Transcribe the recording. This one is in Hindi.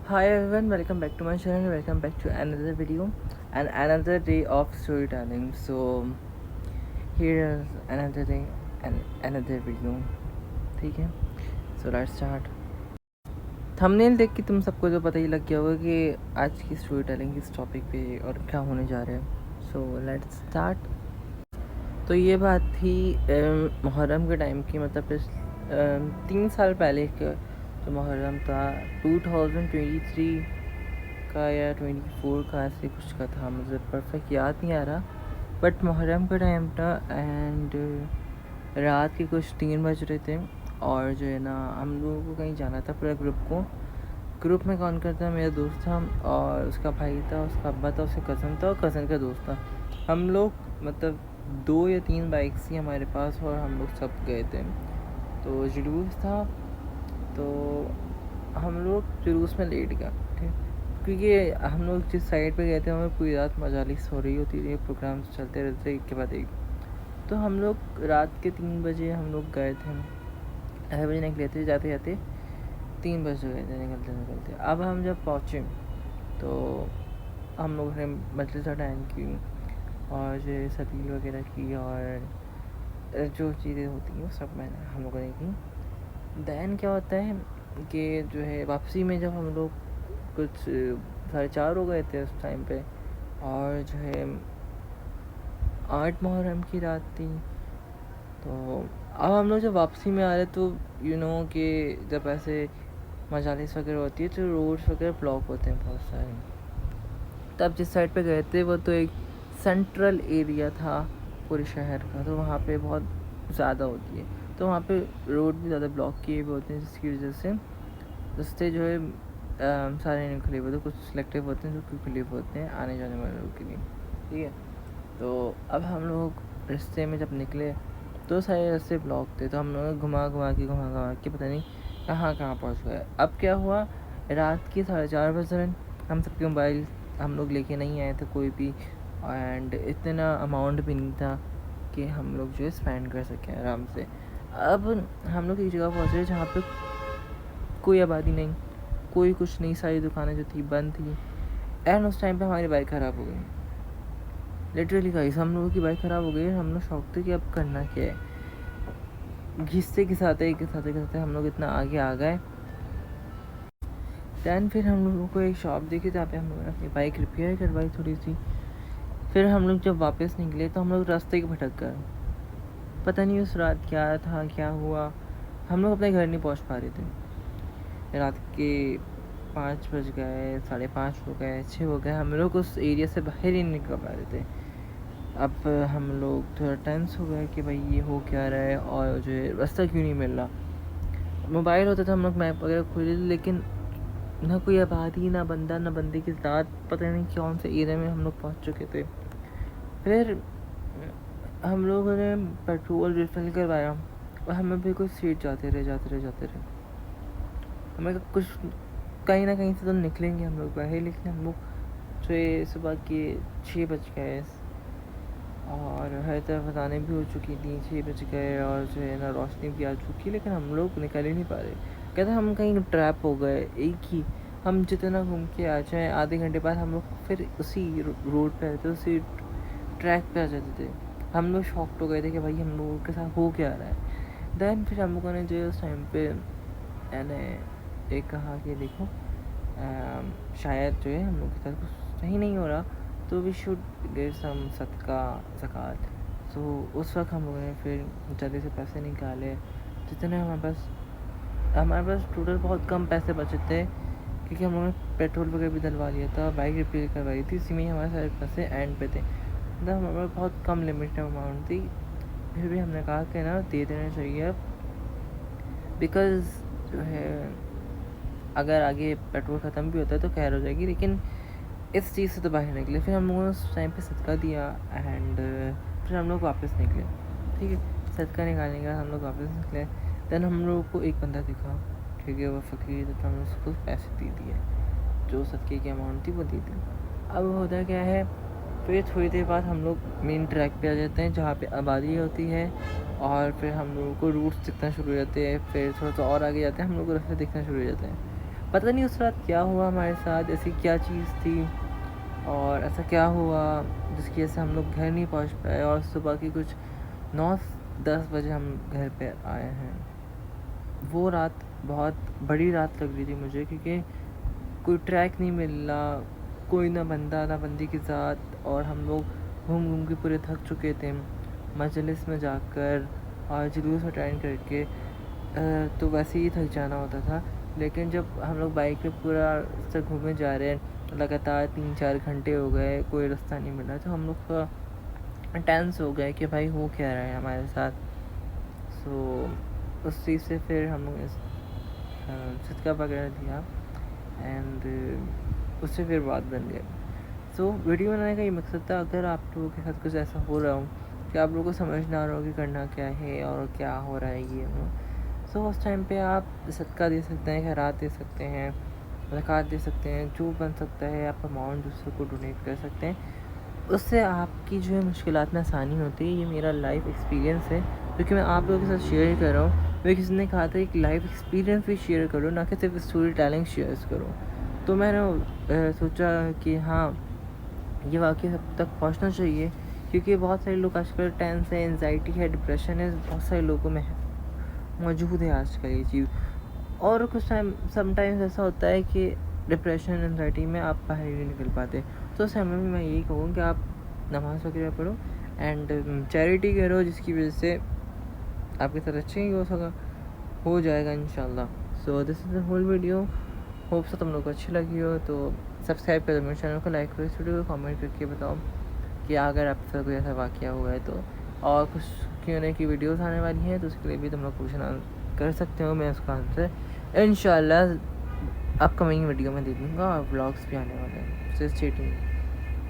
Hi everyone, welcome back to my channel. Welcome back to another video and another day of storytelling. So here is another day and another video. ठीक है, so let's start. थंबनेल देख के तुम सबको तो पता ही लग गया होगा कि आज की स्टोरी टेलिंग किस टॉपिक पे और क्या होने जा रहा है. So let's start. तो ये बात थी मुहर्रम के टाइम की, मतलब 3 साल पहले का जो मुहर्रम था 2023 का या 24 का, ऐसे कुछ का था, मुझे परफेक्ट याद नहीं आ रहा. बट मुहर्रम का टाइम था एंड रात के कुछ 3 बज रहे थे और जो है ना हम लोगों को कहीं जाना था पूरा ग्रुप में कौन करता, मेरा दोस्त था और उसका भाई था, उसका अब्बा था, उसका कज़न था और कज़न का दोस्त था. हम लोग मतलब 2 या 3 बाइक्स थी हमारे पास और हम लोग सब गए थे. तो जुलूस था, तो हम लोग जुलूस में लेट गए. ठीक, क्योंकि हम लोग जिस साइड पे गए थे वहाँ पूरी रात मजालिस हो रही होती थी, प्रोग्राम चलते रहते एक के बाद एक. तो हम लोग रात के 3 बजे हम लोग गए थे, 2:30 बजे निकले थे, जाते जाते 3 बज गए थे निकलते. अब हम जब पहुँचे तो हम लोगों ने मजलिस अटेंड की और जो सबील वगैरह की और जो चीज़ें होती हैं वो सब मैंने हम लोगों ने की. दैन क्या होता है कि जो है वापसी में जब हम लोग कुछ 4:30 हो गए थे उस टाइम पे, और जो है 8 मुहर्रम की रात थी. तो अब हम लोग जब वापसी में आ रहे तो कि जब ऐसे मजालिस वगैरह होती है तो रोड्स वगैरह ब्लॉक होते हैं बहुत सारे. तब जिस साइड पे गए थे वो तो एक सेंट्रल एरिया था पूरे शहर का, तो वहाँ पे बहुत ज़्यादा होती है, तो वहाँ पे रोड भी ज़्यादा ब्लॉक किए हुए होते हैं, जिसकी वजह से रास्ते जो है सारे नहीं खुले हुए होते, कुछ सिलेक्टिव होते हैं जो खुले हुए होते हैं आने जाने वाले लोगों के लिए. ठीक है, तो अब हम लोग रास्ते में जब निकले तो सारे रास्ते ब्लॉक थे, तो हम लोग घुमा घुमा के पता नहीं कहाँ पहुँच गए. अब क्या हुआ, रात के 4:30 बज रहे, हम सबके मोबाइल हम लोग लेके नहीं आए थे कोई भी, एंड इतना अमाउंट भी नहीं था कि हम लोग जो है स्पेंड कर सकें आराम से. अब हम लोग एक जगह पहुँचे जहाँ पे कोई आबादी नहीं, कोई कुछ नहीं, सारी दुकानें जो थी बंद थी. एंड उस टाइम पे हमारी बाइक ख़राब हो गई. लिटरली गाइस, हम लोगों की बाइक ख़राब हो गई. हम लोग शौक थे कि अब करना क्या है. घिसते हम लोग इतना आगे आ गए. दैन फिर हम लोगों को एक शॉप देखी जहाँ पे हम लोगों ने अपनी बाइक रिपेयर करवाई थोड़ी सी. फिर हम लोग जब वापस निकले तो हम लोग रास्ते के भटक गए. पता नहीं उस रात क्या था, क्या हुआ, हम लोग अपने घर नहीं पहुँच पा रहे थे. रात के 5 बज गए, 5:30 हो गए, 6 हो गए, हम लोग उस एरिया से बाहर ही निकल पा रहे थे. अब हम लोग थोड़ा टेंस हो गए कि भाई ये हो क्या रहा है और जो है रास्ता क्यों नहीं मिल रहा. मोबाइल होता था, हम लोग मैप वगैरह खोले, लेकिन ना कोई आबादी, ना बंदा, ना बंदे की ज़ात, पता नहीं कौन से एरिया में हम लोग पहुँच चुके थे. फिर हम लोगों ने पेट्रोल रिफिल करवाया और हमें भी कुछ सीट जाते रहे. हमें कुछ कहीं ना कहीं से तो निकलेंगे हम लोग बाहर, लेकिन हम लोग जो है सुबह के 6 बज गए और हर तरफ अज़ानें भी हो चुकी थी. 6 बज गए और जो है ना रोशनी भी आ चुकी, लेकिन हम लोग निकल ही नहीं पा रहे. कहते हम कहीं ट्रैप हो गए. एक ही हम जितना घूम के आ जाएँ, आधे घंटे बाद हम लोग फिर उसी रोड पे आते, उसी ट्रैक पे आ जाते थे. हम लोग शॉक्ड हो गए थे कि भाई हम लोगों के साथ हो क्या रहा है. दैन फिर हम लोगों ने जो है उस टाइम पे मैंने एक कहा कि देखो शायद जो है हम लोग के साथ कुछ सही नहीं हो रहा, तो वी शुड गिव सम सदका ज़कात. सो उस वक्त हम लोगों ने फिर जल्दी से पैसे निकाले जितने हमारे पास टोटल बहुत कम पैसे बचे थे, क्योंकि हम लोगों ने पेट्रोल वगैरह भी डलवा लिया था, बाइक रिपेयर करवाई थी, इसी में ही हमारे सारे पैसे एंड पे थे. मतलब हमारे पास बहुत कम लिमिटेड अमाउंट थी. फिर भी हमने कहा कि ना दे देना चाहिए अब, बिकॉज़ जो है अगर आगे पेट्रोल ख़त्म भी होता है तो खैर हो जाएगी, लेकिन इस चीज़ से तो बाहर निकले. फिर हम लोगों ने उस टाइम पे सदका दिया एंड फिर हम लोग वापस निकले. ठीक है, सदका निकालने के बाद हम लोग वापस निकले. दैन हम लोगों को एक बंदा दिखा, ठीक है, वो फ़कीर, तो हमने उसको पैसे दे दिए, जो सदके की अमाउंट थी वो दे दी. अब होता क्या है, फिर थोड़ी देर बाद हम लोग मेन ट्रैक पे आ जाते हैं जहाँ पे आबादी होती है, और फिर हम लोगों को रूट्स दिखना शुरू हो जाते हैं. फिर थोड़ा सा और आगे जाते हैं, हम लोग को रास्ते दिखना शुरू हो जाते हैं. पता नहीं उस रात क्या हुआ हमारे साथ, ऐसी क्या चीज़ थी और ऐसा क्या हुआ जिसकी वजह से हम लोग घर नहीं पहुंच पाए और सुबह की कुछ 9-10 बजे हम घर पे आए हैं। वो रात बहुत बड़ी रात लग रही थी मुझे, क्योंकि कोई ट्रैक नहीं मिल रहा, कोई ना बंदा ना बंदी के साथ, और हम लोग घूम घूम के पूरे थक चुके थे मजलिस में जाकर और जुलूस अटेंड करके। तो वैसे ही थक जाना होता था, लेकिन जब हम लोग बाइक पे पूरा रास्ता घूमे जा रहे हैं, लगातार 3-4 घंटे हो गए, कोई रास्ता नहीं मिला, तो हम लोग टेंस हो गए कि भाई हो क्या रहा है हमारे साथ। सो उस चीज़ से फिर हम लोग सिक्का वगैरह दिया एंड उससे फिर बात बन गई। सो वीडियो बनाने का ये मकसद था, अगर आप लोगों के साथ कुछ ऐसा हो रहा हो कि आप लोगों को समझ ना आ रहा हो कि करना क्या है और क्या हो रहा है ये वो, सो उस टाइम पे आप सदका दे सकते हैं, खैरात दे सकते हैं, ज़कात दे सकते हैं, जो बन सकता है आप अमाउंट दूसरों को डोनेट कर सकते हैं। उससे आपकी जो है मुश्किलात में आसानी होती है। ये मेरा लाइफ एक्सपीरियंस है, क्योंकि मैं आप लोगों के साथ शेयर कर रहा हूँ। मेरे किसी ने कहा था कि लाइफ एक्सपीरियंस भी शेयर करो, ना कि सिर्फ स्टोरी टेलिंग शेयर करो। तो मैंने सोचा कि हाँ, ये वाकई सब तक पहुँचना चाहिए, क्योंकि बहुत सारे लोग आजकल टेंस है, एनजाइटी है, डिप्रेशन है, बहुत सारे लोगों में मौजूद है आजकल ये चीज़। और कुछ टाइम समटाइम्स ऐसा होता है कि डिप्रेशन एनजाइटी में आप बाहर नहीं निकल पाते, तो उस समय में मैं यही कहूँ कि आप नमाज़ वगैरह पढ़ो एंड चैरिटी करो, जिसकी वजह से आपके साथ अच्छा ही हो जाएगा इंशाल्लाह। So this is the whole video, hope so तुम लोग को अच्छी लगी हो। तो सब्सक्राइब करो मेरे चैनल को, लाइक करो इस वीडियो को, कमेंट करके बताओ कि अगर आपके साथ कोई ऐसा वाक़या हुआ है तो। और कुछ Q&A की वीडियोस आने वाली हैं, तो उसके लिए भी तुम लोग क्वेश्चन कर सकते हो, मैं उसका आंसर इंशाल्लाह अपकमिंग वीडियो में दे दूँगा, और व्लॉग्स भी आने वाले हैं। So stay tuned.